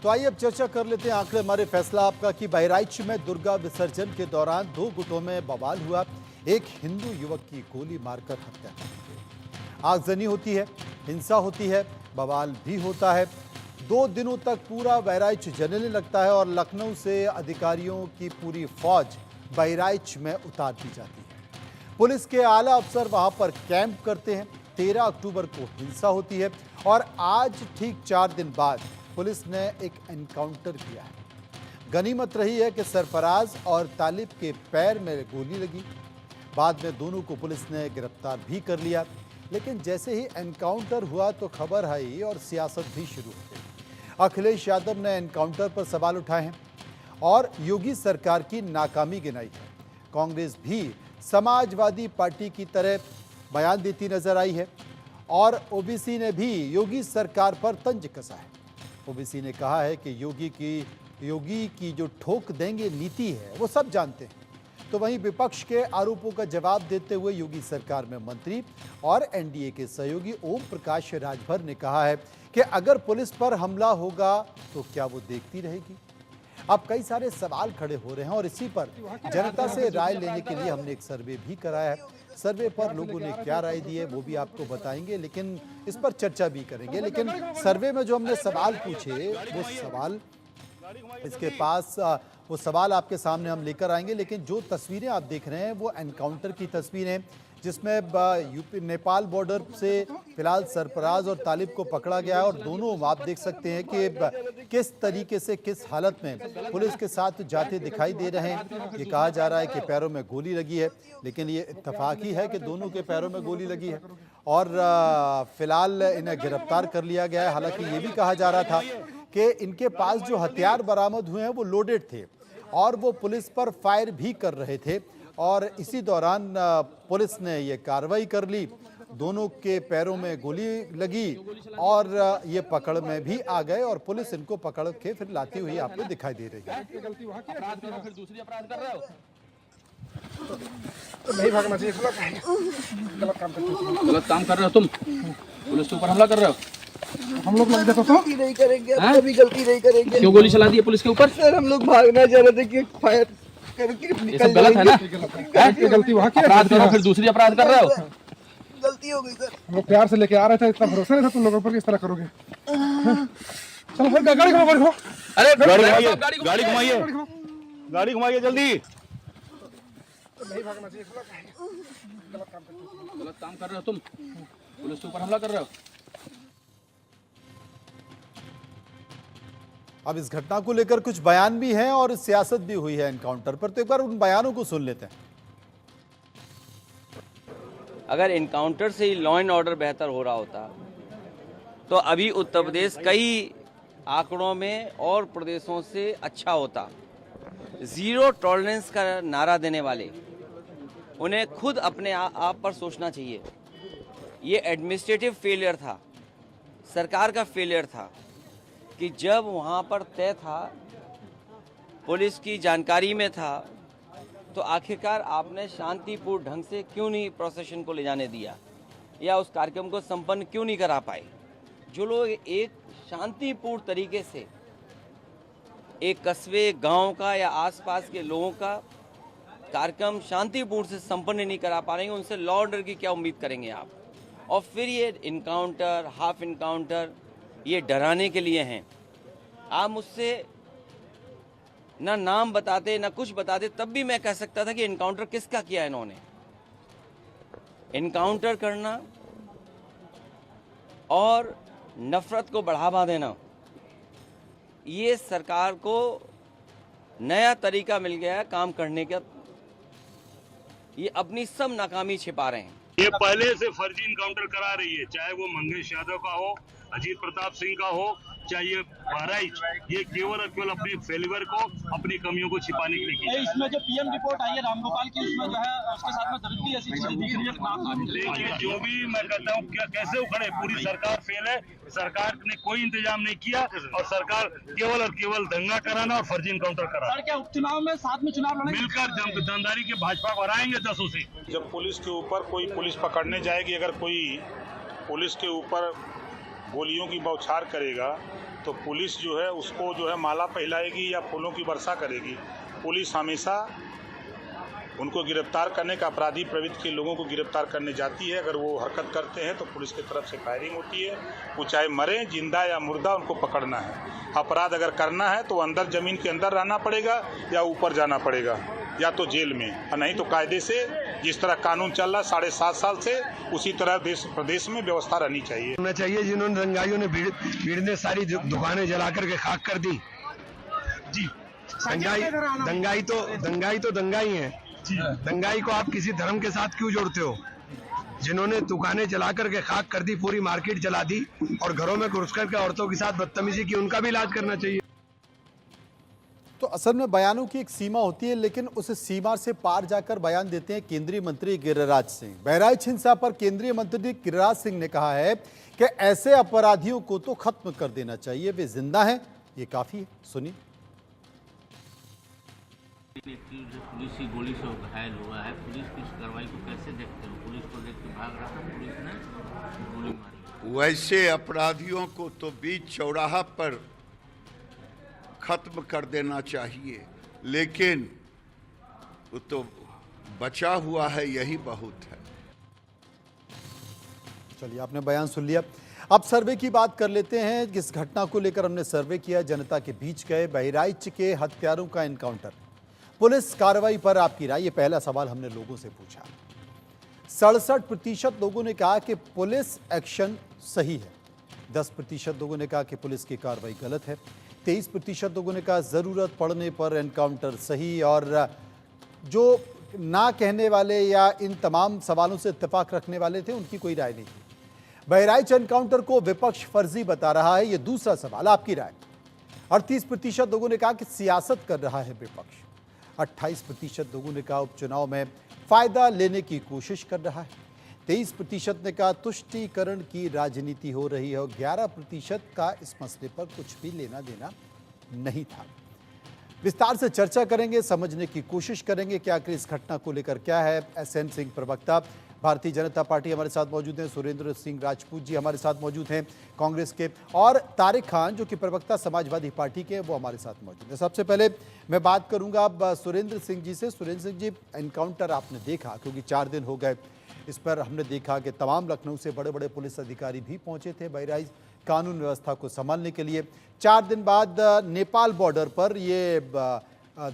तो आइए अब चर्चा कर लेते हैं आंकड़े हमारे फैसला आपका कि बहराइच में दुर्गा विसर्जन के दौरान 2 गुटों में बवाल हुआ। एक हिंदू युवक की गोली मारकर हत्या कर दी गई। आगजनी होती है, हिंसा होती है, बवाल भी होता है। 2 दिनों तक पूरा बहराइच जलने लगता है और लखनऊ से अधिकारियों की पूरी फौज बहराइच में उतार दी जाती है। पुलिस के आला अफसर वहां पर कैंप करते हैं। 13 अक्टूबर को हिंसा होती है और आज ठीक 4 दिन बाद पुलिस ने एक एनकाउंटर किया है। गनीमत रही है कि सरफराज और तालिब के पैर में गोली लगी। बाद में दोनों को पुलिस ने गिरफ्तार भी कर लिया, लेकिन जैसे ही एनकाउंटर हुआ तो खबर आई और सियासत भी शुरू हो गई। अखिलेश यादव ने एनकाउंटर पर सवाल उठाए हैं और योगी सरकार की नाकामी गिनाई है। कांग्रेस भी समाजवादी पार्टी की तरह बयान देती नजर आई है और ओबीसी ने भी योगी सरकार पर तंज कसा है। ओबीसी ने कहा है कि योगी की जो ठोक देंगे नीति है वो सब जानते हैं। तो वहीं विपक्ष के आरोपों का जवाब देते हुए योगी सरकार में मंत्री और एनडीए के सहयोगी ओम प्रकाश राजभर ने कहा है कि अगर पुलिस पर हमला होगा तो क्या वो देखती रहेगी। अब कई सारे सवाल खड़े हो रहे हैं और इसी पर जनता से राय लेने के लिए हमने एक सर्वे भी कराया है। सर्वे पर लोगों ने क्या राय दी है वो भी आपको बताएंगे, लेकिन इस पर चर्चा भी करेंगे। लेकिन सर्वे में जो हमने सवाल पूछे वो सवाल इसके पास वो सवाल आपके सामने हम लेकर आएंगे। लेकिन जो तस्वीरें आप देख रहे हैं वो एनकाउंटर की तस्वीरें, जिसमें यूपी नेपाल बॉर्डर से फिलहाल सरफराज और तालिब को पकड़ा गया है और दोनों आप देख सकते हैं कि किस तरीके से किस हालत में पुलिस के साथ जाते दिखाई दे रहे हैं। ये कहा जा रहा है कि पैरों में गोली लगी है, लेकिन ये इत्तेफाकी है कि दोनों के पैरों में गोली लगी है और फिलहाल इन्हें गिरफ्तार कर लिया गया है। हालांकि ये भी कहा जा रहा था कि इनके पास जो हथियार बरामद हुए हैं वो लोडेड थे और वो पुलिस पर फायर भी कर रहे थे और इसी दौरान पुलिस ने ये कार्रवाई कर ली। दोनों के पैरों में गोली लगी और ये पकड़ में भी आ गए और पुलिस इनको पकड़ के फिर लाती हुई आपको दिखाई दे रही है। तो नहीं भागना चाहिए, गलत काम कर रहे हो तुम। पुलिस के ऊपर हमला कर रहे हो। हम लोग लग जाता तो नहीं करेंगे, कभी गलती नहीं करेंगे। क्यों गोली चला दी है पुलिस के ऊपर? सर हम लोग भागना चाह रहे थे कि फायर करके ये निकल सब गलत है ना? ये गलती वहाँ की है। अपराध करो फिर दूसरी अपराध कर रहे हो। गलती हो गई सर। हम लोग प्यार से लेके आ रहे थे, इतना भरोसा नहीं था तुम लोगों पर, किस तरह करोगे। चलो फिर गाड़ी घुमाओ। अरे गाड़ी घुमाइए, गाड़ी घुमाइए जल्दी। नहीं भागना चाहिए, गलत काम कर रहे हो तुम। पुलिस के ऊपर हमला कर रहे हो। अब इस घटना को लेकर कुछ बयान भी हैं और सियासत भी हुई है एनकाउंटर पर, तो एक बार उन बयानों को सुन लेते हैं। अगर एनकाउंटर से ही लॉ एंड ऑर्डर बेहतर हो रहा होता तो अभी उत्तर प्रदेश कई आंकड़ों में और प्रदेशों से अच्छा होता। जीरो टॉलरेंस का नारा देने वाले उन्हें खुद अपने आप पर सोचना चाहिए। ये एडमिनिस्ट्रेटिव फेलियर था, सरकार का फेलियर था कि जब वहाँ पर तय था, पुलिस की जानकारी में था, तो आखिरकार आपने शांतिपूर्ण ढंग से क्यों नहीं प्रोसेशन को ले जाने दिया या उस कार्यक्रम को संपन्न क्यों नहीं करा पाए। जो लोग एक शांतिपूर्ण तरीके से एक कस्बे गांव का या आसपास के लोगों का कार्यक्रम शांतिपूर्ण से संपन्न नहीं करा पा रहे हैं, उनसे लॉ ऑर्डर की क्या उम्मीद करेंगे आप। और फिर ये इनकाउंटर, हाफ इनकाउंटर, ये डराने के लिए हैं। आप मुझसे ना नाम बताते ना कुछ बताते, तब भी मैं कह सकता था कि इनकाउंटर किसका किया इन्होंने। इनकाउंटर करना और नफरत को बढ़ावा देना, ये सरकार को नया तरीका मिल गया है काम करने का। ये अपनी सब नाकामी छिपा रहे हैं। ये पहले से फर्जी इनकाउंटर करा रही है, चाहे वो मंगेश यादव का हो, अजीत प्रताप सिंह का हो, चाहे ये बहराइच, ये केवल और केवल अपने फेलियर को, अपनी कमियों को छिपाने के लिए की। इसमें जो पीएम रिपोर्ट आई है रामगोपाल की, उसमें जो है उसके साथ में दरिद्री ऐसी चीजें दिख रही है। देखिए जो भी मैं कहता हूँ क्या कैसे उखड़े, पूरी सरकार फेल है। सरकार ने कोई इंतजाम नहीं किया और सरकार केवल और केवल दंगा कराना और फर्जी इनकाउंटर कराना। सर क्या उपचुनाव में साथ में चुनाव लड़ेंगे? मिलकर जमदारी के भाजपा को हराएंगे 10 से। जब पुलिस के ऊपर कोई पुलिस पकड़ने जाएगी, अगर कोई पुलिस के ऊपर गोलियों की बौछार करेगा तो पुलिस जो है उसको जो है माला पहनाएगी या फूलों की वर्षा करेगी। पुलिस हमेशा उनको गिरफ्तार करने का, अपराधी प्रवृत्ति के लोगों को गिरफ्तार करने जाती है। अगर वो हरकत करते हैं तो पुलिस की तरफ से फायरिंग होती है। वो चाहे मरे, जिंदा या मुर्दा, उनको पकड़ना है। अपराध अगर करना है तो अंदर जमीन के अंदर रहना पड़ेगा या ऊपर जाना पड़ेगा, या तो जेल में, और नहीं तो कायदे से जिस तरह कानून चल रहा 7.5 साल से उसी तरह देश प्रदेश में व्यवस्था रहनी चाहिए। होना चाहिए। जिन्होंने दंगाइयों ने भीड़ ने सारी दुकानें जला करके खाक कर दी जी। दंगाई तो दंगाई है। दंगाई को आप किसी धर्म के साथ क्यों जोड़ते हो? जिन्होंने दुकानें जला करके खाक कर दी, पूरी मार्केट जला दी और घरों में घुस करके औरतों के साथ बदतमीजी की, उनका भी इलाज करना चाहिए। तो असल में बयानों की एक सीमा होती है, लेकिन उस सीमा से पार जाकर बयान देते हैं केंद्रीय मंत्री गिरिराज सिंह। बहराइच हिंसा पर केंद्रीय मंत्री गिरिराज सिंह ने कहा है कि ऐसे अपराधियों को तो खत्म कर देना चाहिए, वे जिंदा हैं, ये काफी है। सुनिए। पुलिस की गोली से घायल हुआ है, पुलिस की इस कार्रवाई को कैसे देखते हो? पुलिस को देख के भाग रहा था, पुलिस ने गोली मारी। वैसे अपराधियों को तो बीच चौराहा पर खत्म कर देना चाहिए, लेकिन वो तो बचा हुआ है, यही बहुत है। चलिए, आपने बयान सुन लिया। अब सर्वे की बात कर लेते हैं। इस घटना को लेकर हमने सर्वे किया, जनता के बीच गए। बहराइच के हत्यारों का एनकाउंटर, पुलिस कार्रवाई पर आपकी राय, ये पहला सवाल हमने लोगों से पूछा। 67% लोगों ने कहा कि पुलिस एक्शन सही है, 10% लोगों ने कहा कि पुलिस की कार्रवाई गलत है, 23% लोगों ने कहा जरूरत पड़ने पर एनकाउंटर सही, और जो ना कहने वाले या इन तमाम सवालों से इत्तेफाक रखने वाले थे उनकी कोई राय नहीं थी। बहराइच एनकाउंटर को विपक्ष फर्जी बता रहा है, ये दूसरा सवाल, आपकी राय। 38% लोगों ने कहा कि सियासत कर रहा है विपक्ष, 28% लोगों ने कहा उपचुनाव में फायदा लेने की कोशिश कर रहा है, 23% ने कहा तुष्टीकरण की राजनीति हो रही है, और 11% का इस मसले पर कुछ भी लेना देना नहीं था। विस्तार से चर्चा करेंगे, समझने की कोशिश करेंगे कि आखिर इस घटना को लेकर क्या है। एसएन सिंह, प्रवक्ता भारतीय जनता पार्टी, हमारे साथ मौजूद हैं। सुरेंद्र सिंह राजपूत जी हमारे साथ मौजूद हैं कांग्रेस के, और तारिक खान जो कि प्रवक्ता समाजवादी पार्टी के, वो हमारे साथ मौजूद हैं। सबसे पहले मैं बात करूंगा अब सुरेंद्र सिंह जी से। सुरेंद्र सिंह जी, एनकाउंटर आपने देखा, क्योंकि 4 दिन हो गए इस पर, हमने देखा कि तमाम लखनऊ से बड़े बड़े पुलिस अधिकारी भी पहुंचे थे बहराइच कानून व्यवस्था को संभालने के लिए। 4 दिन बाद नेपाल बॉर्डर पर ये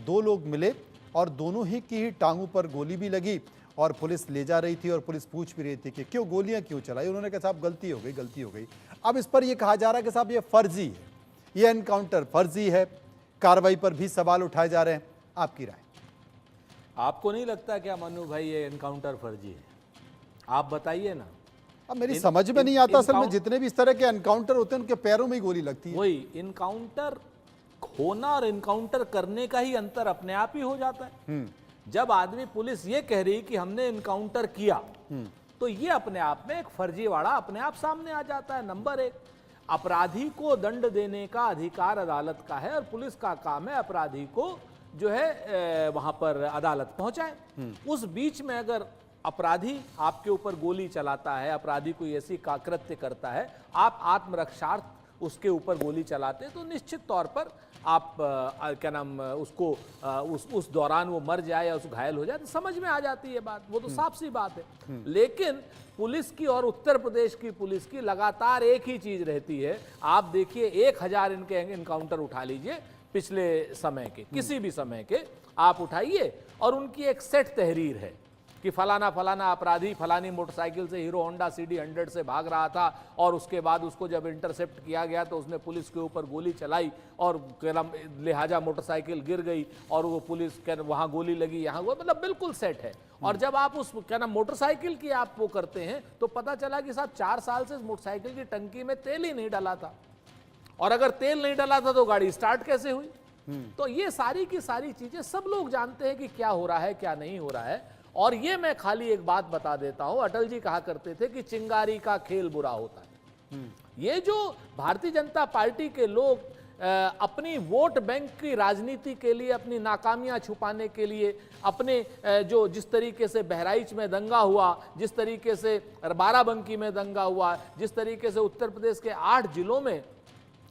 2 लोग मिले और दोनों ही की टांगों पर गोली भी लगी, और पुलिस ले जा रही थी और पुलिस पूछ भी रही थी कि क्यों गोलियां क्यों चलाई। उन्होंने कहा साहब गलती हो गई। अब इस पर यह कहा जा रहा है कि साहब ये फर्जी है, ये एनकाउंटर फर्जी है, कार्रवाई पर भी सवाल उठाए जा रहे हैं, आपकी राय? आपको नहीं लगता क्या मनु भाई ये एनकाउंटर फर्जी है? आप बताइए ना। अब मेरी समझ में नहीं आता, असल में जितने भी इस तरह के एनकाउंटर होते हैं उनके पैरों में ही गोली लगती है। वही इनकाउंटर होना और इनकाउंटर करने का ही अंतर अपने आप ही हो जाता है। जब आदमी, पुलिस ये कह रही कि हमने इनकाउंटर किया, तो ये अपने आप में एक फर्जीवाड़ा अपने आप सामने आ जाता है। नंबर 1, अपराधी को दंड देने का अधिकार अदालत का है, और पुलिस का काम है अपराधी को जो है वहां पर अदालत पहुंचाए। उस बीच में अगर अपराधी आपके ऊपर गोली चलाता है, अपराधी कोई ऐसी कृत्य करता है, आप आत्मरक्षार्थ उसके ऊपर गोली चलाते हैं, तो निश्चित तौर पर आप क्या नाम उसको उस दौरान वो मर जाए या उस घायल हो जाए तो समझ में आ जाती है बात, वो तो साफ सी बात है। लेकिन पुलिस की और उत्तर प्रदेश की पुलिस की लगातार एक ही चीज रहती है। आप देखिए 1000 इनके एनकाउंटर उठा लीजिए पिछले समय के, किसी भी समय के आप उठाइए, और उनकी एक सेट तहरीर है कि फलाना फलाना अपराधी फलानी मोटरसाइकिल से हीरो होंडा CD 100 से भाग रहा था, और उसके बाद उसको जब इंटरसेप्ट किया गया तो उसने पुलिस के ऊपर गोली चलाई, और लिहाजा मोटरसाइकिल गिर गई और वो पुलिस वहां गोली लगी, यहाँ वो मतलब बिल्कुल सेट है। और जब आप उस मोटरसाइकिल की आप वो करते हैं तो पता चला कि साहब 4 साल से मोटरसाइकिल की टंकी में तेल ही नहीं डाला था, और अगर तेल नहीं डाला था तो गाड़ी स्टार्ट कैसे हुई? तो ये सारी की सारी चीजें सब लोग जानते हैं कि क्या हो रहा है क्या नहीं हो रहा है। और ये मैं खाली एक बात बता देता हूं, अटल जी कहा करते थे कि चिंगारी का खेल बुरा होता है। ये जो भारतीय जनता पार्टी के लोग अपनी वोट बैंक की राजनीति के लिए, अपनी नाकामियां छुपाने के लिए, अपने जो जिस तरीके से बहराइच में दंगा हुआ, जिस तरीके से बाराबंकी में दंगा हुआ, जिस तरीके से उत्तर प्रदेश के 8 जिलों में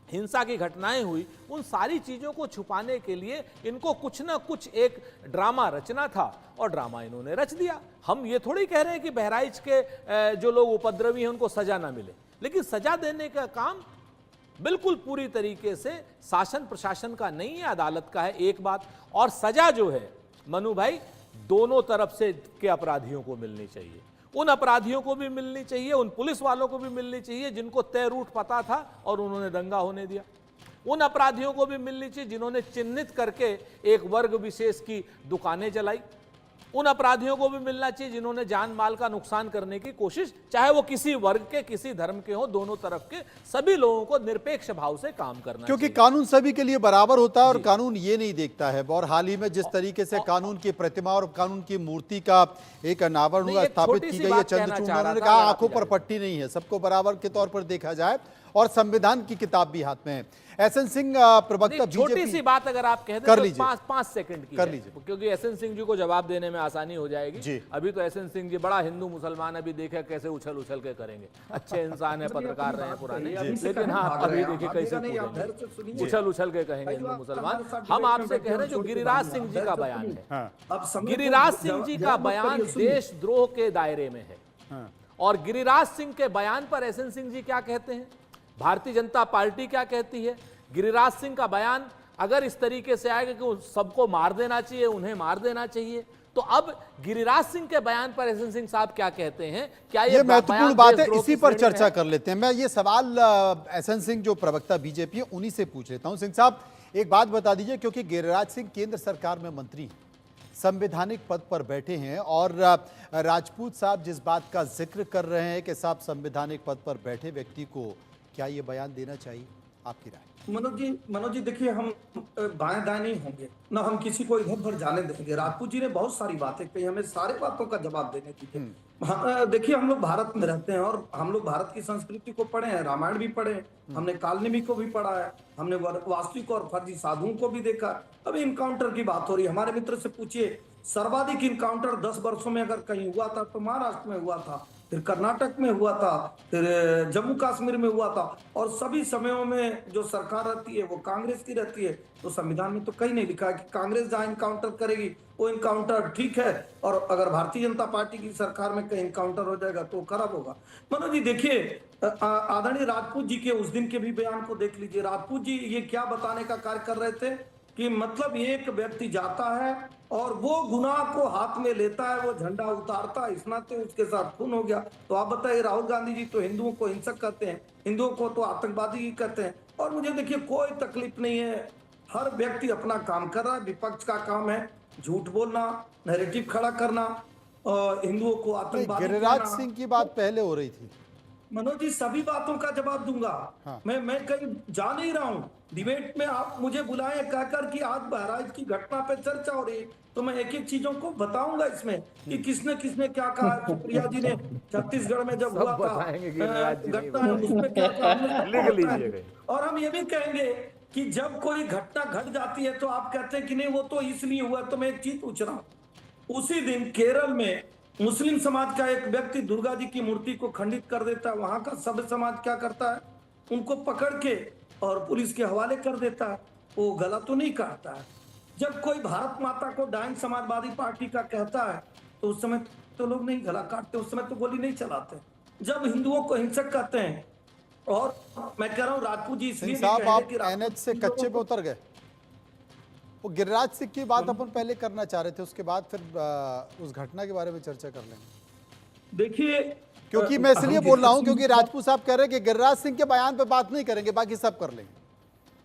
हिंसा की घटनाएं हुई, उन सारी चीजों को छुपाने के लिए इनको कुछ ना कुछ एक ड्रामा रचना था और ड्रामा इन्होंने रच दिया। हम ये थोड़ी कह रहे हैं कि बहराइच के जो लोग उपद्रवी हैं उनको सजा ना मिले, लेकिन सजा देने का काम बिल्कुल पूरी तरीके से शासन प्रशासन का नहीं है, अदालत का है, एक बात। और सजा जो है मनु भाई, दोनों तरफ से के अपराधियों को मिलनी चाहिए। उन अपराधियों को भी मिलनी चाहिए, उन पुलिस वालों को भी मिलनी चाहिए जिनको तय रूट पता था और उन्होंने दंगा होने दिया। उन अपराधियों को भी मिलनी चाहिए जिन्होंने चिन्हित करके एक वर्ग विशेष की दुकानें जलाई। उन अपराधियों को भी मिलना चाहिए जिन्होंने जान माल का नुकसान करने की कोशिश, चाहे वो किसी वर्ग के, किसी धर्म के हो, दोनों तरफ के सभी लोगों को निरपेक्ष भाव से काम करना क्योंकि चाहिए। कानून सभी के लिए बराबर होता है और कानून ये नहीं देखता है। और हाल ही में जिस तरीके से कानून की प्रतिमा और कानून की मूर्ति का एक अनावरण हुआ, स्थापित की गई है चंद्रचूड़, उन्होंने कहा आंखों पर पट्टी नहीं है, सबको बराबर के तौर पर देखा जाए और संविधान की किताब भी हाथ में है। एसएन सिंह प्रवक्ता छोटी सी बात अगर आप कह दें कर तो लीजिए, 5 सेकंड की कर है, लीजिए, क्योंकि एसएन सिंह जी को जवाब देने में आसानी हो जाएगी। अभी तो एसएन सिंह जी बड़ा हिंदू मुसलमान, अभी देखे कैसे उछल उछल के करेंगे, अच्छे इंसान है, पत्रकार रहे हैं पुराने, लेकिन हाँ अभी देखिए कैसे उछल उछल के कहेंगे हिंदू मुसलमान। हम आपसे कह रहे हैं जो गिरिराज सिंह जी का बयान है, गिरिराज सिंह जी का बयान देशद्रोह के दायरे में है। और गिरिराज सिंह के बयान पर एसएन सिंह जी क्या कहते हैं, भारतीय जनता पार्टी क्या कहती है? गिरिराज सिंह का बयान अगर इस तरीके से आएगा कि सबको मार देना चाहिए, उन्हें मार देना चाहिए, तो अब गिरिराज सिंह के बयान पर एसएन सिंह साहब क्या कहते हैं? क्या ये महत्वपूर्ण बात है, इसी पर चर्चा कर लेते हैं। मैं ये सवाल एसएन सिंह जो प्रवक्ता बीजेपी है उन्हीं से पूछ लेता हूं। सिंह साहब एक बात बता दीजिए, क्योंकि गिरिराज सिंह केंद्र सरकार में मंत्री, संवैधानिक पद पर बैठे हैं और राजपूत साहब जिस बात का जिक्र कर रहे हैं कि साहब संवैधानिक पद पर बैठे व्यक्ति को क्या ये बयान देना चाहिए, आपकी राय? मनोज जी देखिए, हम बाएं दाएं नहीं होंगे, ना हम किसी को इधर उधर जाने देंगे। राजपूत जी ने बहुत सारी बातें कही, हमें सारे बातों का जवाब देने दीजिए। देखिए हम लोग भारत में रहते हैं और हम लोग भारत की संस्कृति को पढ़े हैं, रामायण भी पढ़े हैं, हमने कालनेमी को भी पढ़ा है, हमने वास्तविक और फर्जी साधुओं को भी देखा। अब इनकाउंटर की बात हो रही है, हमारे मित्र से पूछिए, सर्वाधिक इनकाउंटर 10 वर्षों में अगर कहीं हुआ था तो महाराष्ट्र में हुआ था, फिर कर्नाटक में हुआ था, फिर जम्मू कश्मीर में हुआ था, और सभी समयों में जो सरकार रहती है वो कांग्रेस की रहती है। तो संविधान में तो कहीं नहीं लिखा है कि कांग्रेस जहां इनकाउंटर करेगी वो इनकाउंटर ठीक है, और अगर भारतीय जनता पार्टी की सरकार में कहीं इनकाउंटर हो जाएगा तो खराब होगा। मनोज जी देखिए, आदरणीय राजपूत जी के उस दिन के भी बयान को देख लीजिए। राजपूत जी ये क्या बताने का कार्य कर रहे थे कि मतलब एक व्यक्ति जाता है और वो गुनाह को हाथ में लेता है, वो झंडा उतारता है, इस नाते उसके साथ खून हो गया। तो आप बताइए, राहुल गांधी जी तो हिंदुओं को हिंसक कहते हैं, हिंदुओं को तो आतंकवादी कहते हैं। और मुझे देखिए कोई तकलीफ नहीं है, हर व्यक्ति अपना काम कर रहा है। विपक्ष का काम है झूठ बोलना, नैरेटिव खड़ा करना, हिंदुओं को आतंकवादी। गिरिराज सिंह की बात पहले हो रही थी। मनोज जी सभी बातों का जवाब दूंगा। हाँ। मैं कहीं जा नहीं रहा हूँ, डिबेट में आप मुझे बुलाए कहकर कि आज बहराइच की घटना पे चर्चा हो रही है, तो मैं एक एक चीजों को बताऊंगा इसमें कि किसने किसने क्या कहा। प्रिया जी ने छत्तीसगढ़ में जब हुआ था घटना, उसमें क्या कहा, और हम ये भी कहेंगे कि जब कोई घटना घट जाती है तो आप कहते हैं कि नहीं वो तो इसलिए हुआ। तो मैं एक चीज पूछ रहा हूँ, उसी दिन केरल में मुस्लिम समाज का एक व्यक्ति दुर्गा जी की मूर्ति को खंडित कर देता है, वहां का सभ्य समाज क्या करता है, उनको पकड़ के और पुलिस के हवाले कर देता है, वो गला तो नहीं काटता है। जब कोई भारत माता को डाइन समाजवादी पार्टी का कहता है तो उस समय तो लोग नहीं गला काटते, उस समय तो गोली नहीं चलाते। जब हिंदुओं को हिंसक कहते हैं, और मैं कह रहा हूँ राजपूत जी इसलिए आप एनएच से कच्चे पे उतर गए। वो गिरिराज सिंह की बात अपन पहले करना चाह रहे थे, उसके बाद फिर उस घटना के बारे में चर्चा कर लेंगे। देखिए क्योंकि मैं इसलिए बोल रहा हूं क्योंकि राजपूत साहब कह रहे हैं कि गिरिराज सिंह के बयान पे बात नहीं करेंगे, बाकी सब कर लेंगे।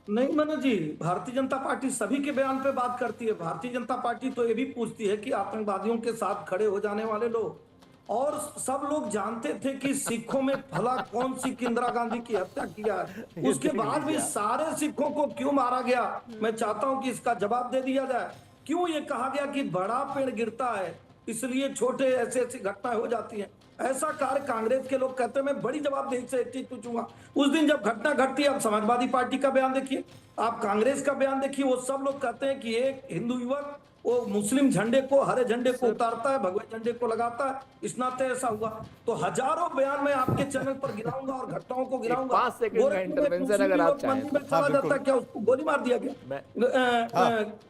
नहीं मनोज जी, भारतीय जनता पार्टी सभी के बयान पे बात करती है। भारतीय जनता पार्टी तो ये भी पूछती है कि आतंकवादियों के साथ खड़े हो जाने वाले लोग, और सब लोग जानते थे कि सिखों में भला कौन सी इंदिरा गांधी की हत्या किया है, उसके बाद भी सारे सिखों को क्यों मारा गया, मैं चाहता हूं कि इसका जवाब दे दिया जाए। क्यों ये कहा गया कि बड़ा पेड़ गिरता है इसलिए छोटे ऐसी घटनाएं हो जाती हैं। ऐसा कार्य कांग्रेस के लोग कहते हैं। मैं बड़ी जवाबदेही से एक चीज पूछूंगा, उस दिन जब घटना घटती है, अब समाजवादी पार्टी का बयान देखिए, आप कांग्रेस का बयान देखिए, वो सब लोग कहते हैं कि एक हिंदू युवक वो मुस्लिम झंडे को, हरे झंडे को उतारता है, भगवे झंडे को लगाता है, इस नाते ऐसा हुआ। तो हजारों बयान मैं आपके चैनल पर गिराऊंगा और घटनाओं को गिराऊंगा। 5 सेकंड का इंटरवेंशन अगर आप चाहें मंदिर में चला जाता है, क्या उसको गोली मार दिया गया?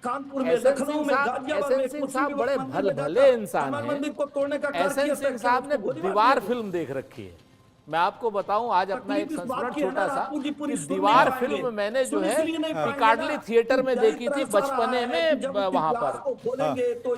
कानपुर में, लखनऊ में, गाजियाबाद में सिंह साहब बड़े भले इंसान हैं। मंदिर को तोड़ने का एसएन सिंह साहब ने दीवार फिल्म देख रखी है। मैं आपको बताऊं, आज अपना एक संस्मरण छोटा सा, कि दीवार फिल्म मैंने जो है पिकाडली थिएटर में देखी थी बचपने में वहां पर। तो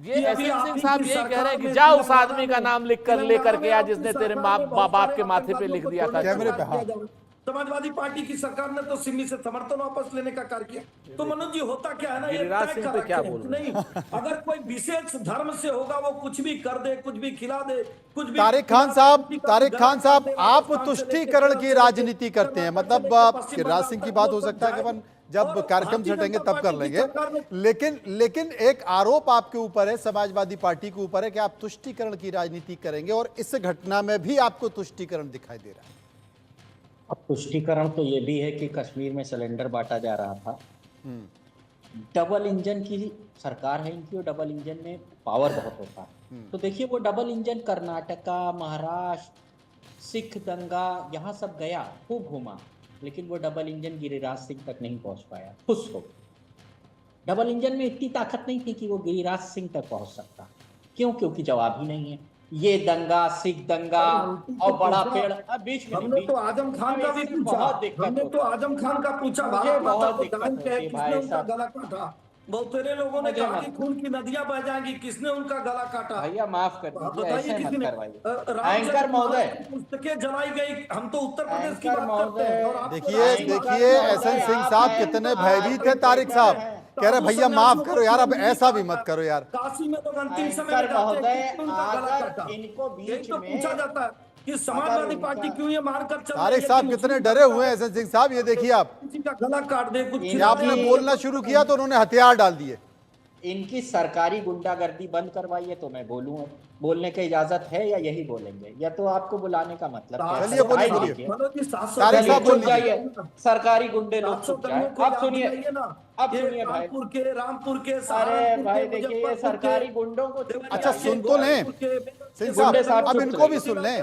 ये एसएन सिंह साहब यही कह रहे हैं कि जा उस आदमी का नाम लेकर के आ जिसने तेरे बाप के माथे पे लिख दिया था। समाजवादी पार्टी की सरकार ने तो सिमी से समर्थन वापस लेने का कार्य किया। तो मनोज जी, होता क्या है ना, ये तय कर क्या रखे हैं नहीं, अगर कोई विशेष धर्म से होगा वो कुछ भी कर दे, कुछ भी खिला दे, कुछ भी। तारिक खान साहब, आप तुष्टीकरण की राजनीति करते हैं, मतलब गिरिराज सिंह की बात हो सकता है कि अपन जब कार्यक्रम छटेंगे तब कर लेंगे, लेकिन एक आरोप आपके ऊपर है, समाजवादी पार्टी के ऊपर है कि आप तुष्टीकरण की राजनीति करेंगे, और इस घटना में भी आपको तुष्टीकरण दिखाई दे रहा है। अब पुष्टिकरण तो ये भी है कि कश्मीर में सिलेंडर बांटा जा रहा था। डबल इंजन की सरकार है इनकी, और डबल इंजन में पावर बहुत होता है। तो देखिए, वो डबल इंजन कर्नाटका, महाराष्ट्र, सिख दंगा, यहाँ सब गया, खूब घूमा, लेकिन वो डबल इंजन गिरिराज सिंह तक नहीं पहुंच पाया। खुश हो, डबल इंजन में इतनी ताकत नहीं थी कि वो गिरिराज सिंह तक पहुंच सकता। क्यों? क्योंकि जवाब ही नहीं है। ये दंगा, सिख दंगा और बड़ा पेड़, बीच में हमने तो आजम खान का भी पूछा, हमने तो आजम खान का पूछा, भारत माता को दान किया, किसने उनका गला काटा? बहुतेरे लोगों ने कहा कि खून की नदियां बह जाएंगी, किसने उनका गला काटा? भैया माफ कर दीजिए, बताइए किसने? एंकर महोदय, पुस्तकें जलाई गई। हम तो उत्तर प्रदेश की बात करते हैं। देखिए एसएन सिंह साहब कितने भयभीत है। तारिक साहब कह रहे भैया माफ करो यार, अब ऐसा भी मत करो यार। काशी में तो अंतिम समय में जाते हैं, उनका गला काटा। इनको बीच में पूछा जाता है कि समाजवादी पार्टी क्यों ये मारकर चल रही है। तारिक साहब कितने डरे हुए हैं एसएन सिंह साहब, ये देखिए आप, किसी का गला काट दे, कुछ आपने बोलना शुरू किया तो उन्होंने हथियार डाल दिए। इनकी सरकारी गुंडागर्दी बंद करवाइए तो मैं बोलूं। अब बोलने की इजाजत है या यही बोलेंगे, या तो आपको बुलाने का मतलब चलिए बोलिए, सरकारी गुंडे लोग चुप जाए। अब सुनिए, अब सुनिए भाई, रामपुर के, अरे भाई देखिए, ये सरकारी गुंडों को अच्छा सुन तो लें सिंह साहब, अब इनको भी सुन लें।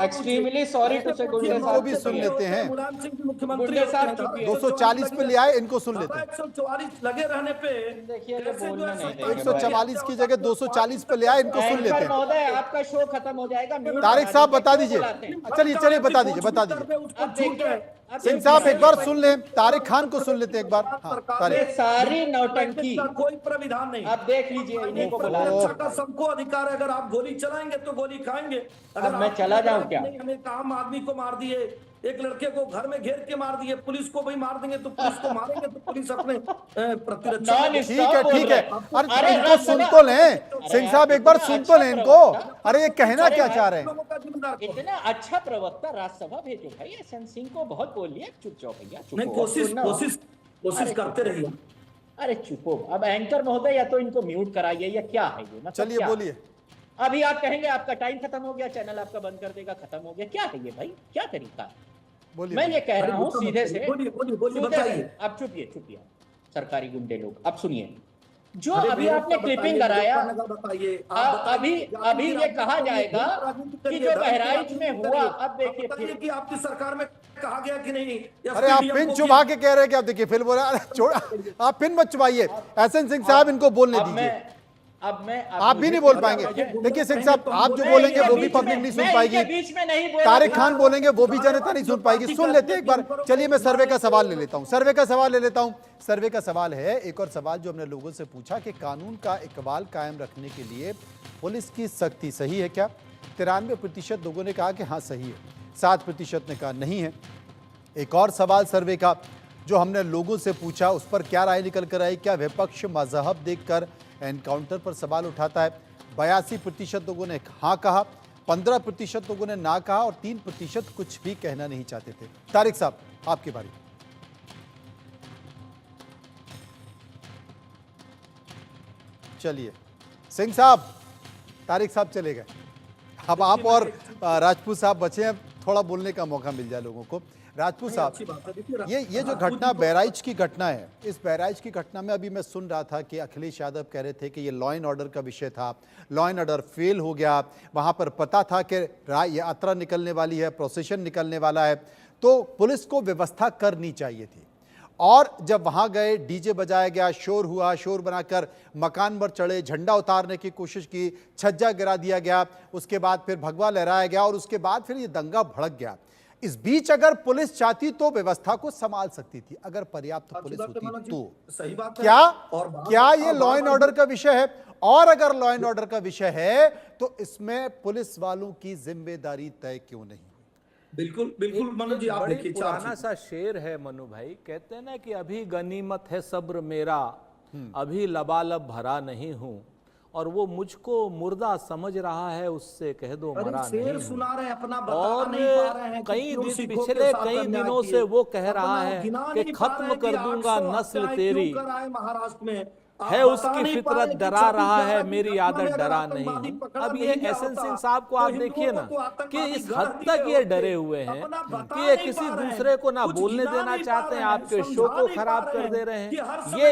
एक्सट्रीमली सॉरी टू से, गुंडे इनको भी सुन लेते हैं। गुंडे साहब 240 पे ले आए, इनको सुन लेते हैं। 144 लगे रहने पे देखिए, 144 की जगह 240 पे ले आए, इनको सुन लेते हैं। महोदय, आपका शो खत्म हो जाएगा। तारिक साहब बता दीजिए, चलिए बता दीजिए। सिंह साहब एक बार सुन लें, तारिक खान को सुन लेते हैं एक बार। हाँ, तारिक, सारी नौटंकी कोई प्राविधान नहीं। अब देख लीजिए, इन्हीं को बुला सुरक्षा का सबको अधिकार है। अगर आप गोली चलाएंगे तो गोली खाएंगे। अगर मैं चला जाऊं क्या? हमें एक आम आदमी को मार दिए, एक लड़के को घर में घेर के मार दिए, पुलिस को भी मार देंगे तो पुलिस को मारेंगे तो पुलिस अपने प्रतिरक्षा। ठीक है। अरे इनको सुन तो लें सिंह साहब, एक बार सुन तो लें इनको। अरे ये कहना क्या चाह रहे हैं? इतना अच्छा प्रवक्ता राज्यसभा भेजो भाई, एसएन सिंह को बहुत बोलिए। चुप जाओ भैया, चुप। नहीं, कोशिश करते रहिए। अरे चुपो। अब एंकर महोदय, या तो इनको म्यूट कराइए या क्या है ये, मतलब चलिए बोलिए। अभी आप कहेंगे आपका टाइम खत्म हो गया, चैनल आपका बंद कर देगा, खत्म हो गया। क्या है ये भाई, क्या तरीका? मैं ये कह रहा हूँ सीधे से, अब चुपिए सरकारी गुंडे लोग। अब सुनिए, जो अभी आपने क्लिपिंग कराया, अभी ये कहा जाएगा कि जो बहराइच में हुआ। अब देखिए कि आपकी सरकार में कहा गया कि नहीं। अरे आप पिन चुबा के कह रहे हैं कि आप देखिए फिर बोल रहे, छोड़ा आप पिन मत चुबाइए। एसएन सिंह साहब इनको बोलने दीजिए। आप भी नहीं बोल पाएंगे। देखिए सिंह साहब, आप जो बोलेंगे वो भी पब्लिक नहीं सुन पाएगी, तारिक खान बोलेंगे वो भी जनता नहीं सुन पाएगी। सुन लेते हैं एक बार। चलिए मैं सर्वे का सवाल ले लेता हूं। सर्वे का सवाल है, एक और सवाल जो हमने लोगों से पूछा कि कानून का इकबाल कायम रखने के लिए पुलिस की सख्ती सही है क्या? 93% लोगों ने कहा कि हाँ सही है, 7% ने कहा नहीं है। एक और सवाल सर्वे का जो हमने लोगों से पूछा, उस पर क्या राय निकल कर आई? क्या विपक्ष मजहब देखकर एनकाउंटर पर सवाल उठाता है? 82% लोगों ने हाँ कहा, 15% लोगों ने ना कहा और 3% कुछ भी कहना नहीं चाहते थे। तारिक साहब, आपकी बारी। चलिए सिंह साहब, तारिक साहब चले गए, अब आप और राजपूत साहब बचे हैं, थोड़ा बोलने का मौका मिल जाए लोगों को। राजपूत नहीं, साहब, अच्छी बात है। देखिए, ये जो राजपूत घटना जी को- बहराइच की घटना है, इस बहराइच की घटना में अभी मैं सुन रहा था कि अखिलेश यादव कह रहे थे कि ये लॉ एंड ऑर्डर का विषय था, लॉ एंड ऑर्डर फेल हो गया, वहां पर पता था कि यात्रा निकलने वाली है, प्रोसेशन निकलने वाला है, तो पुलिस को व्यवस्था करनी चाहिए थी। और जब वहां गए, डीजे बजाया गया, शोर हुआ, शोर बनाकर मकान पर चढ़े, झंडा उतारने की कोशिश की, छज्जा गिरा दिया गया, उसके बाद फिर भगवा लहराया गया और उसके बाद फिर ये दंगा भड़क गया। इस बीच अगर पुलिस चाहती तो व्यवस्था को संभाल सकती थी, अगर पर्याप्त पुलिस होती तो। सही बात है। क्या ये लॉ एंड ऑर्डर का विषय है? और अगर लॉ एंड ऑर्डर का विषय है तो इसमें पुलिस वालों की जिम्मेदारी तय क्यों नहीं? बिल्कुल बिल्कुल मनु जी, आप बड़े देखिए पुराना सा शेर है मनु भाई, कहते हैं ना कि अभी गनीमत है सब्र मेरा, अभी लबालब भरा नहीं हूं, और वो मुझको मुर्दा समझ रहा है, उससे कह दो मरा नहीं शेर हूं। सुना रहे हैं, अपना बता और नहीं पा रहे हैं कि कई क्यों दिन सिखों के पिछले साथ कई अन्याय दिनों किए। से वो कह अपना रहा है गिना कि नहीं पा रहे खत्म हैं कर कि दूंगा 800 नस्ल हत्याएं तेरी, क्यों कराए महाराष्ट्र में। है उसकी फितरत डरा रहा है, मेरी आदत डरा नहीं हूं। अब ये एसएन सिंह साहब को आप देखिए ना कि इस हद तक ये डरे हुए हैं कि ये किसी दूसरे को ना बोलने देना चाहते हैं, आपके शो को खराब कर दे रहे हैं।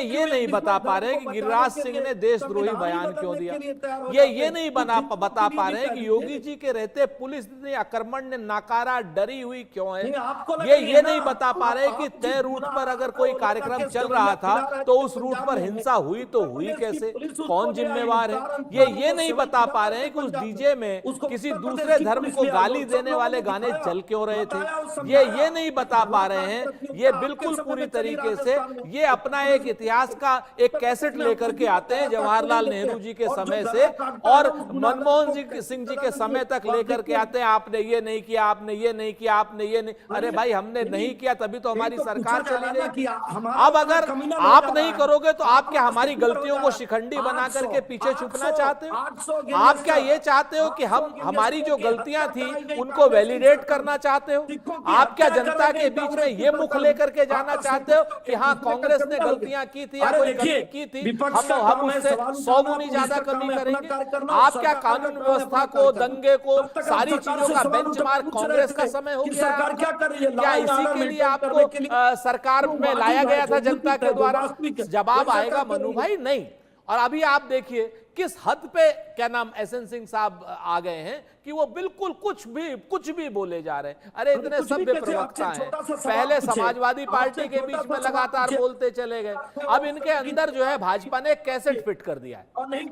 ये नहीं बता पा रहे कि गिरिराज सिंह ने देशद्रोही बयान क्यों दिया, ये नहीं बता पा रहे कि योगी जी के रहते पुलिस ने आक्रमण ने नाकारा डरी हुई क्यों है, ये नहीं बता पा रहे कि तय रूट पर अगर कोई कार्यक्रम चल रहा था तो उस रूट पर हिंसा हुई तो हुई कैसे, कौन जिम्मेवार है, ये नहीं बता पा रहे हैं कि उस डीजे में किसी दूसरे धर्म को गाली देने वाले गाने चल क्यों रहे थे, ये नहीं बता पा रहे हैं। ये बिल्कुल पूरी तरीके से ये अपना एक इतिहास का एक कैसेट लेकर के आते हैं जवाहरलाल नेहरू जी के समय से और मनमोहन सिंह जी के समय तक लेकर के आते हैं, आपने ये नहीं किया, आपने ये नहीं किया, आपने ये नहीं, अरे भाई हमने नहीं किया तभी तो हमारी सरकार चली रही। अब अगर आप नहीं करोगे तो आप क्या हमारी गलतियों को शिखंडी बना करके पीछे छुपना चाहते हो? आप क्या ये चाहते हो कि हम हमारी जो गलतियां थी उनको वैलिडेट करना चाहते हो? आप क्या जनता के बीच में ये मुख लेकर के जाना चाहते हो कि हाँ कांग्रेस ने गलतियां की थी या कोई गलती की थी, हम उससे 100 गुनी ज्यादा कमी करेंगे? आप क्या कानून व्यवस्था को, दंगे को, सारी चीजों का बेंचमार्क कांग्रेस का समय हो गया? क्या इसी के लिए आपको सरकार में लाया गया था जनता के द्वारा? जवाब आएगा मनु भाई नहीं। और अभी आप देखिए किस हद पे क्या नाम एसएन सिंह साहब आ गए हैं कि वो बिल्कुल कुछ भी बोले जा रहे हैं। अरे इतने सभ्य प्रवक्ता हैं, पहले समाजवादी पार्टी के बीच में लगातार बोलते चले गए, अब इनके अंदर जो है भाजपा ने कैसेट फिट कर दिया है।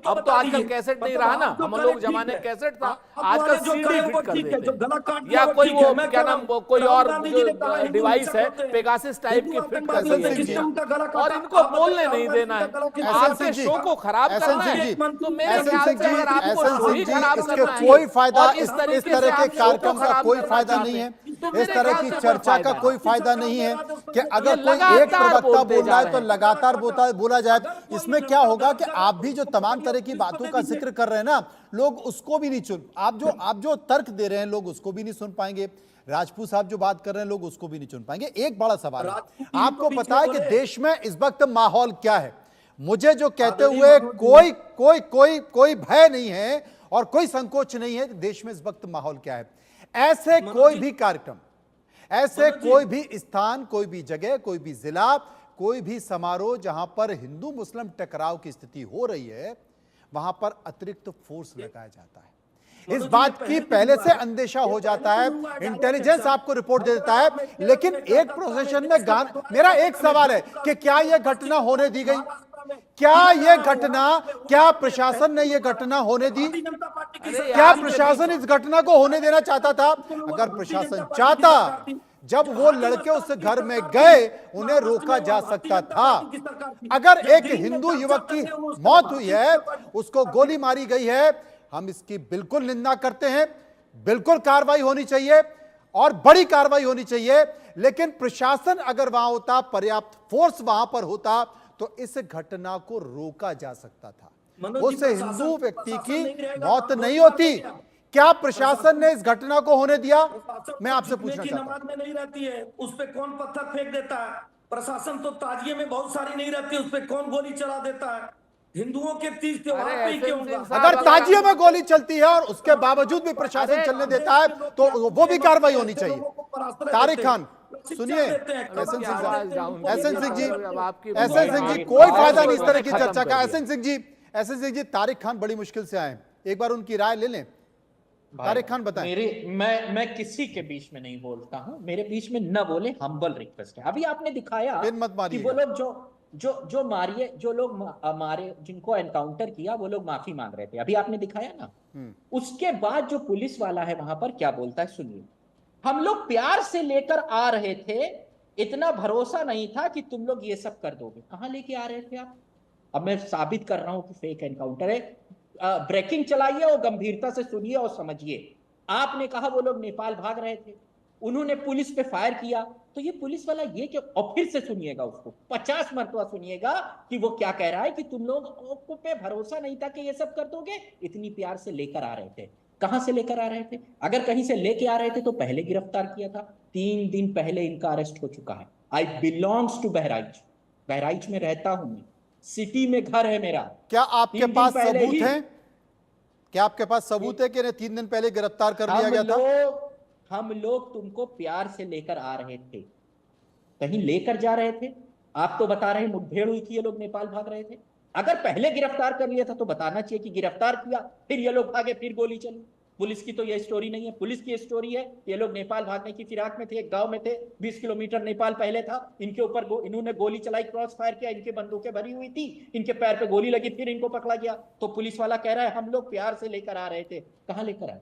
अब तो आजकल कैसेट नहीं रहा ना, हम लोग जमाने कैसेट था, आजकल सीडी फिट कर देते हैं या कोई वो क्या नाम कोई और डिवाइस है पेगासिस टाइप की फिट कर दी है और इनको बोलने नहीं देना है। आपके शो को खराब करना है तो मेरे ख्याल से अगर आपको शो ही खराब करना है कोई फायदा इस तरह के कार्यक्रम का कोई फायदा नहीं है, इस तरह की चर्चा का कोई फायदा नहीं है कि अगर कोई एक प्रवक्ता बोल रहा है तो लगातार बोला जाए। इसमें क्या होगा कि आप भी जो तमाम तरह की बातों का जिक्र कर रहे हैं ना, लोग उसको भी नहीं सुन, आप जो तर्क दे रहे हैं लोग उसको भी नहीं सुन पाएंगे, राजपूत साहब जो बात कर रहे हैं लोग उसको भी नहीं सुन पाएंगे। एक बड़ा सवाल है, आपको पता है कि देश में इस वक्त माहौल क्या है? मुझे जो कहते हुए कोई भय नहीं है और कोई संकोच नहीं है, देश में इस वक्त माहौल क्या है। ऐसे कोई भी कार्यक्रम, ऐसे कोई भी स्थान, कोई भी जगह, कोई भी जिला, कोई भी समारोह जहां पर हिंदू मुस्लिम टकराव की स्थिति हो रही है, वहां पर अतिरिक्त फोर्स लगाया जाता है। इस बात की पहले से अंदेशा हो जाता है, इंटेलिजेंस आपको रिपोर्ट दे देता है, लेकिन एक प्रोसेशन में मेरा एक सवाल है कि क्या यह घटना होने दी गई? क्या प्रशासन ने यह घटना होने दी? क्या प्रशासन इस घटना को होने देना चाहता था? अगर प्रशासन चाहता, जब वो लड़के उस घर में गए उन्हें रोका जा सकता था। अगर एक हिंदू युवक की मौत हुई है, उसको गोली मारी गई है, हम इसकी बिल्कुल निंदा करते हैं, बिल्कुल कार्रवाई होनी चाहिए और बड़ी कार्रवाई होनी चाहिए, लेकिन प्रशासन अगर वहां होता, पर्याप्त फोर्स वहां पर होता तो इस घटना को रोका जा सकता था, उस हिंदू व्यक्ति की मौत नहीं होती। क्या प्रशासन ने इस घटना को होने दिया? मैं आपसे पूछना चाहता हूं। नमाज में नहीं रहती है, उस पे कौन पत्थर फेंक देता है? प्रशासन तो ताजिए में बहुत सारी नहीं रहती, उस पे कौन गोली चला देता है? हिंदुओं के तीज त्योहार पे क्यों होगा? अगर ताजिए में गोली चलती है और उसके बावजूद भी प्रशासन चलने देता है तो वो भी कार्रवाई होनी चाहिए। तारिक खान, सुनिए एसएन सिंह जी, आपकी एसएन सिंह जी, कोई फायदा नहीं इस तरह की चर्चा का। एसएन सिंह जी, तारिक खान बड़ी मुश्किल से आए, एक बार उनकी राय ले लें। तारिक खान बताएं। मैं किसी के बीच में नहीं बोलता हूं, मेरे बीच में न बोले, हम्बल रिक्वेस्ट है। अभी आपने दिखाया कि वो लोग जो लोग मारे, जिनको एनकाउंटर किया, वो लोग माफी मांग रहे थे, अभी आपने दिखाया ना। उसके बाद जो पुलिस वाला है वहां पर क्या बोलता है सुनिए। हम लोग प्यार से लेकर आ रहे थे, इतना भरोसा नहीं था कि तुम लोग ये सब कर दोगे। कहां लेके आ रहे थे आप? अब मैं साबित कर रहा हूं कि फेक एनकाउंटर है। ब्रेकिंग चलाइए और गंभीरता से सुनिए और समझिए। आपने कहा वो लोग नेपाल भाग रहे थे, उन्होंने पुलिस पे फायर किया, तो ये पुलिस वाला ये क्या, और फिर से सुनिएगा उसको 50 मरतबा सुनिएगा कि वो क्या कह रहा है कि तुम लोग पे भरोसा नहीं था कि ये सब कर दोगे, इतनी प्यार से लेकर आ रहे थे। कहां से लेकर आ रहे थे? अगर कहीं से लेके आ रहे थे तो पहले गिरफ्तार किया था। 3 दिन पहले इनका अरेस्ट हो चुका है। आई बिलोंग्स टू बहराइच, बहराइच में रहता हूं मैं, सिटी में घर है मेरा। क्या आपके पास सबूत है? क्या आपके पास सबूत है कि इन्हें 3 दिन पहले गिरफ्तार कर लिया गया था? हम लोग तुमको प्यार से लेकर आ रहे थे, कहीं लेकर जा रहे थे। आप तो बता रहे हैं मुठभेड़ हुई थी, ये लोग नेपाल भाग रहे थे। अगर पहले गिरफ्तार कर लिया था तो बताना चाहिए कि गिरफ्तार किया, फिर ये लोग भागे, फिर गोली चली। पुलिस की तो ये स्टोरी नहीं है। पुलिस की स्टोरी है ये लोग नेपाल भागने की फिराक में थे, एक गांव में थे, 20 किलोमीटर नेपाल पहले था, इनके ऊपर इन्होंने गोली चलाई, क्रॉस फायर किया, इनके बंदूकें भरी हुई थी, इनके पैर पे गोली लगी, फिर इनको पकड़ा गया। तो पुलिस वाला कह रहा है हम लोग प्यार से लेकर आ रहे थे। कहां लेकर आए?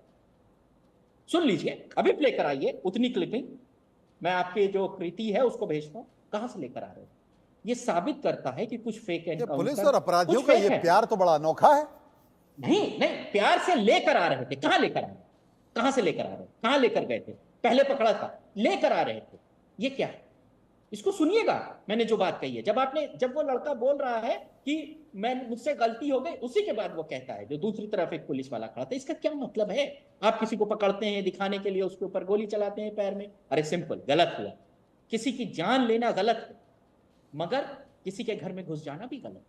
सुन लीजिए, अभी प्ले कराइए उतनी क्लिपिंग, मैं आपके जो कृति है उसको भेजता हूं। कहां से लेकर आ रहे हैं? ये साबित करता है कि कुछ फेक एनकाउंटर, पुलिस और अपराधियों का ये प्यार तो बड़ा अनोखा है। नहीं, प्यार से लेकर आ रहे थे। कहां लेकर आए? कहां से लेकर आ रहे? कहां लेकर गए थे? पहले पकड़ा था, लेकर आ रहे थे। ये क्या है? इसको सुनिएगा, मैंने जो बात कही है। जब वो लड़का बोल रहा है कि मुझसे गलती हो गई, उसी के बाद वो कहता है, जो दूसरी तरफ एक पुलिस वाला खड़ा था, इसका क्या मतलब है? आप किसी को पकड़ते हैं दिखाने के लिए, उसके ऊपर गोली चलाते हैं पैर में। अरे सिंपल, गलत हुआ। किसी की जान लेना गलत है, मगर किसी के घर में घुस जाना भी गलत,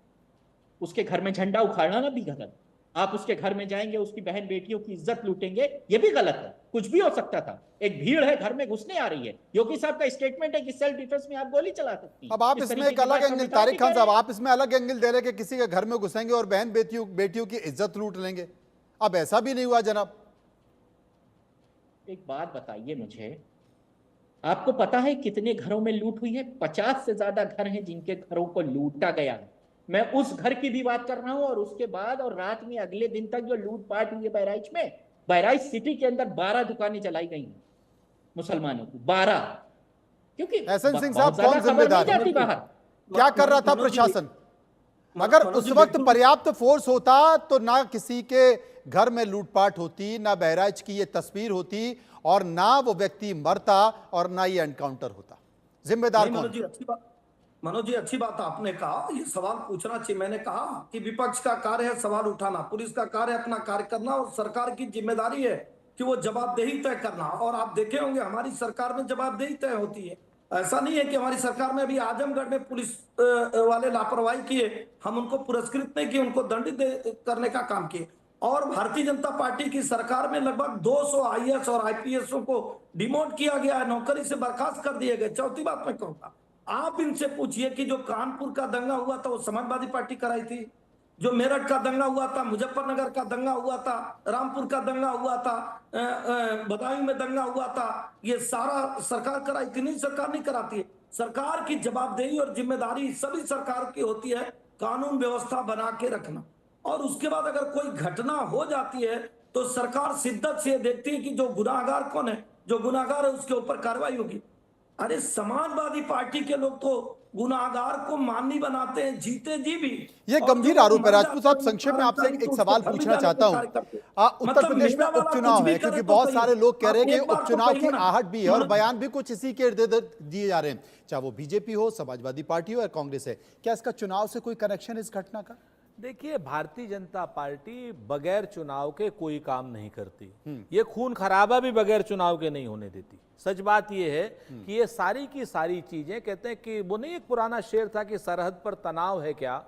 उसके घर में झंडा उखाड़ना भी गलत। आप उसके घर में जाएंगे, उसकी बहन बेटियों की इज्जत लूटेंगे, ये भी गलत है। कुछ भी हो सकता था। एक भीड़ है, घर में घुसने आ रही है। योगी साहब का स्टेटमेंट है कि सेल्फ डिफेंस में आप गोली चला सकती हैं। अब आप इसमें एक अलग एंगल, तारिक खान साहब, आप इसमें अलग एंगल दे रहे कि किसी के घर में घुसेंगे और बहन बेटियों की इज्जत लूट लेंगे। अब ऐसा भी नहीं हुआ जनाब। एक बात बताइए मुझे, आपको पता है कितने घरों में लूट हुई है? 50 से ज्यादा घर हैं जिनके घरों को लूटा गया है। मैं उस घर की भी बात कर रहा हूं, और उसके बाद और रात में अगले दिन तक जो लूटपाट हुई है बहराइच में, बहराइच सिटी के अंदर 12 दुकानें जलाई गई हैं मुसलमानों की, 12। क्योंकि एसएन सिंह साहब कौन जिम्मेदार है? क्या कर रहा था प्रशासन? अगर उस वक्त पर्याप्त फोर्स होता तो ना किसी के घर में लूटपाट होती, ना बहराइच की ये तस्वीर होती, और ना वो व्यक्ति मरता, और ना ये एनकाउंटर होता। जिम्मेदार कौन? मनोज जी, अच्छी बात आपने कहा, ये सवाल पूछना चाहिए। मैंने कहा कि विपक्ष का कार्य है सवाल उठाना, पुलिस का कार्य है अपना कार्य करना, और सरकार की जिम्मेदारी है कि वो जवाबदेही तय करना। और आप देखे होंगे हमारी सरकार में जवाबदेही तय होती है। ऐसा नहीं है कि हमारी सरकार में अभी आजमगढ़ में पुलिस वाले लापरवाही किए, हम उनको पुरस्कृत नहीं किए, उनको दंडित करने का काम किए। और भारतीय जनता पार्टी की सरकार में लगभग 200 IAS और IPS को डिमोट किया गया है, नौकरी से बर्खास्त कर दिए गए। चौथी बात मैं कहूंगा, आप इनसे पूछिए कि जो कानपुर का दंगा हुआ था वो समाजवादी पार्टी कराई थी, जो मेरठ का दंगा हुआ था, मुजफ्फरनगर का दंगा हुआ था, रामपुर का दंगा हुआ था, बदायूं में दंगा हुआ था, ये सारा सरकार कराई थी? नहीं, सरकार नहीं कराती है। सरकार की जवाबदेही और जिम्मेदारी सभी सरकार की होती है कानून व्यवस्था बना के रखना, और उसके बाद अगर कोई घटना हो जाती है तो सरकार शिद्दत से देखती है कि जो गुनाहगार कौन है, जो गुनाहगार है उसके ऊपर कार्रवाई होगी। अरे समाजवादी पार्टी के लोग तो गुनाहगार को माननी बनाते हैं, जीते जी भी। ये गंभीर आरोप है। राजपूत साहब, संक्षेप में आपसे एक सवाल पूछना चाहता हूं। उत्तर प्रदेश में उपचुनाव है, क्योंकि बहुत सारे लोग कह रहे हैं कि उपचुनाव की आहट भी है और बयान भी कुछ इसी के इर्द गिर्द दिए जा रहे हैं, चाहे वो बीजेपी हो, समाजवादी पार्टी हो या कांग्रेस है। क्या इसका चुनाव से कोई कनेक्शन है इस घटना का? देखिए, भारतीय जनता पार्टी बगैर चुनाव के कोई काम नहीं करती। ये खून खराबा भी बगैर चुनाव के नहीं होने देती। सच बात ये है कि ये सारी की सारी चीजें, कहते हैं कि वो नहीं, एक पुराना शेर था कि सरहद पर तनाव है क्या,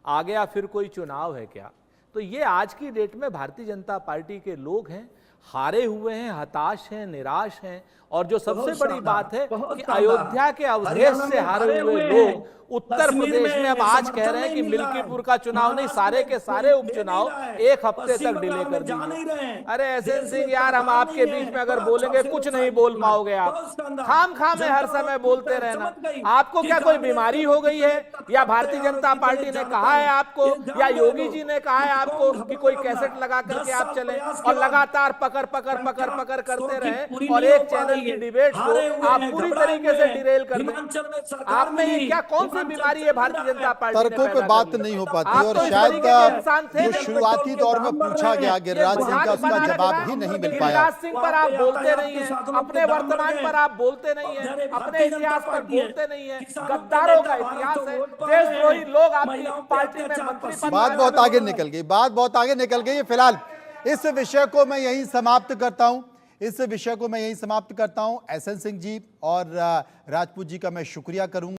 आ गया फिर कोई चुनाव है क्या। तो ये आज की डेट में भारतीय जनता पार्टी के लोग हैं, हारे हुए हैं, हताश हैं, निराश हैं। और जो सबसे बहुत बड़ी शानदार, बात है बहुत कि शानदार। अयोध्या के अवधेश हरियाणा से में हारे हुए हैं। लोग उत्तर कश्मीर प्रदेश में अब आज समर्थन कह रहे हैं कि नहीं मिला। मिल्कीपुर का चुनाव नहीं, सारे के सारे उपचुनाव एक हफ्ते तक डिले कर दीजिए। अरे एसएन सिंह यार, हम आपके बीच में अगर बोलेंगे कुछ नहीं बोल पाओगे आप। खाम खाम में हर समय बोलते रहना। आपको क्या कोई बीमारी हो गई है, या भारतीय जनता पार्टी ने कहा है आपको, या योगी जी ने कहा है आपको कि कोई कैसेट लगा करके आप चले और लगातार पकड़ पकड़ पकड़ पकड़ करते रहे और एक चैनल की डिबेट को आप पूरी तरीके से डिरेल कर दें? आप में ये क्या कौन सी बीमारी है भारतीय जनता पार्टी ने तर्कों पे पैदा बात कर दी? नहीं हो पाती आप और तो इस शायद तरीके के इंसान थे जो नहीं। शुरुआती दौर में पूछा गया गिरिराज सिंह का, उसका जवाब ही नहीं मिल पाया। गिरिराज सिंह पर आप बोलते नहीं है, अपने वर्तमान पर आप बोलते नहीं है, अपने इतिहास पर बोलते नहीं है। गद्दारों का इतिहास है, देशद्रोही लोग आपकी पार्टी में मंत्री पद बात बहुत आगे निकल गई, बात बहुत आगे निकल गई। फिलहाल इस विषय को मैं यहीं समाप्त करता हूं, इस विषय को मैं यहीं समाप्त करता हूं। एसएन सिंह जी और राजपूत जी का मैं शुक्रिया करूंगा।